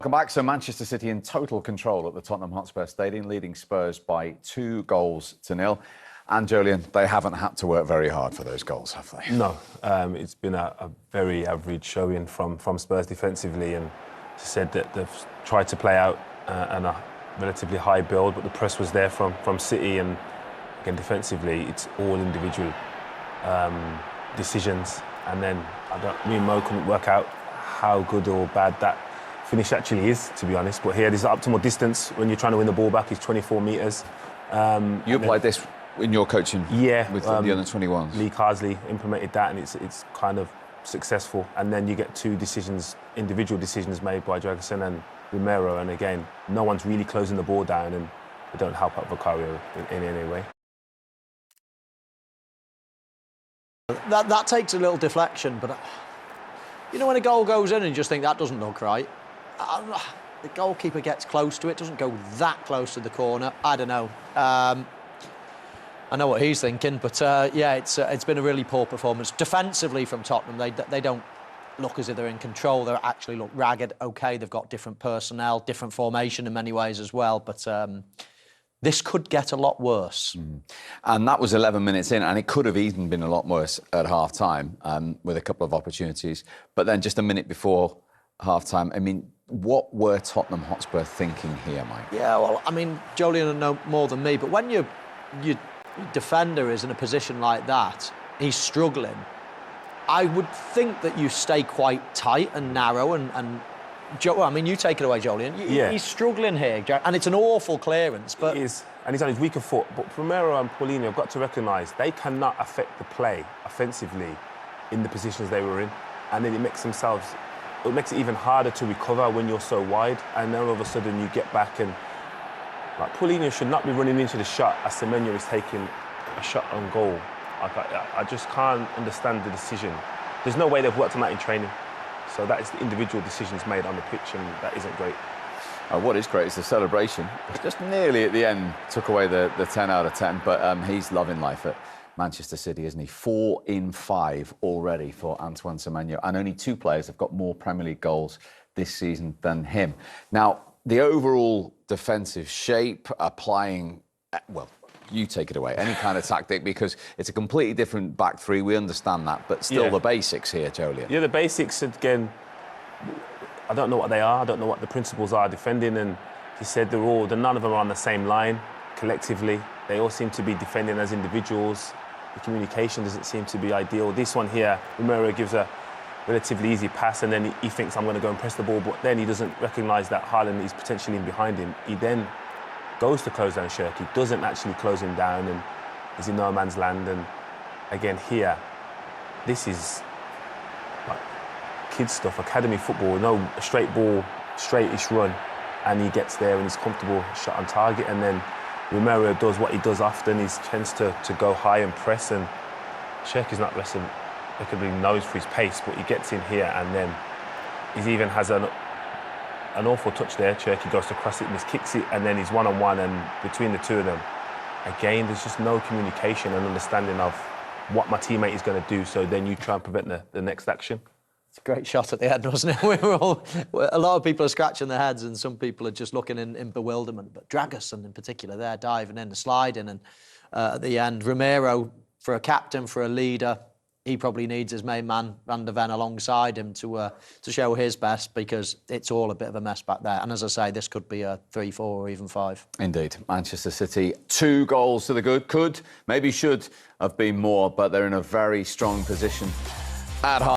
Welcome back. So Manchester City in total control at the Tottenham Hotspur Stadium, leading Spurs by 2-0. And Jolien, they haven't had to work very hard for those goals, have they? No, it's been a very average showing from Spurs defensively, and said that they've tried to play out and a relatively high build, but the press was there from City, and again defensively it's all individual decisions. And then me and Mo couldn't work out how good or bad that finish actually is, to be honest. But here, this optimal distance when you're trying to win the ball back is 24 metres. You applied this in your coaching with the under-21s? Lee Carsley implemented that, and it's kind of successful. And then you get two decisions, individual decisions made by Dragusin and Romero, and again, no one's really closing the ball down, and they don't help out Vicario in any way. That takes a little deflection, but you know when a goal goes in and you just think that doesn't look right, the goalkeeper gets close to it, doesn't go that close to the corner. I don't know. I know what he's thinking, but yeah, it's been a really poor performance defensively from Tottenham. They don't look as if they're in control. They actually look ragged. OK, they've got different personnel, different formation in many ways as well, but this could get a lot worse. And that was 11 minutes in, and it could have even been a lot worse at half-time with a couple of opportunities. But then just a minute before half-time, I mean, what were Tottenham Hotspur thinking here, Mike? Yeah, well, I mean, Jolien will know more than me, but when your defender is in a position like that, he's struggling, I would think that you stay quite tight and narrow and I mean, you take it away, Jolien. Yeah. He's struggling here, and it's an awful clearance. But it is, and he's on his weaker foot. But Romero and Paulinho have got to recognise they cannot affect the play offensively in the positions they were in, and then it makes it even harder to recover when you're so wide. And then all of a sudden you get back, and like Paulinho should not be running into the shot as Semenyo is taking a shot on goal. I just can't understand the decision. There's no way they've worked on that in training. So that is the individual decisions made on the pitch, and that isn't great. What is great is the celebration. Just nearly at the end took away the 10 out of 10, but he's loving life at Manchester City, isn't he? 4 in 5 already for Antoine Semenyo, and only 2 players have got more Premier League goals this season than him. Now, the overall defensive shape, applying, well, you take it away, any kind of tactic, because it's a completely different back three, we understand that, but still the basics here, Jolien. Yeah, the basics, again, I don't know what they are, I don't know what the principles are defending, and he said none of them are on the same line collectively. They all seem to be defending as individuals. The communication doesn't seem to be ideal. This one here, Romero gives a relatively easy pass, and then he thinks, I'm going to go and press the ball, but then he doesn't recognise that Haaland is potentially in behind him. He then goes to close down Shirky, doesn't actually close him down, and is in no man's land. And again here, this is like kids stuff, academy football, no straight ball, straightish run, and he gets there and he's comfortable, shot on target. And then Romero does what he does often, he tends to go high and press, and Shirky's not resting, recognizably knows for his pace, but he gets in here, and then he even has an awful touch there. Cherky goes to cross it, miskicks it, and then he's one-on-one, and between the two of them, again, there's just no communication and understanding of what my teammate is going to do, so then you try and prevent the next action. It's a great shot at the head, wasn't it? A lot of people are scratching their heads, and some people are just looking in bewilderment, but Dragusin in particular there, diving in, sliding, and at the end, Romero, for a captain, for a leader, he probably needs his main man, Van der Ven, alongside him to show his best, because it's all a bit of a mess back there. And as I say, this could be a 3, 4 or even 5. Indeed. Manchester City, 2 goals to the good. Could, maybe should have been more, but they're in a very strong position at half.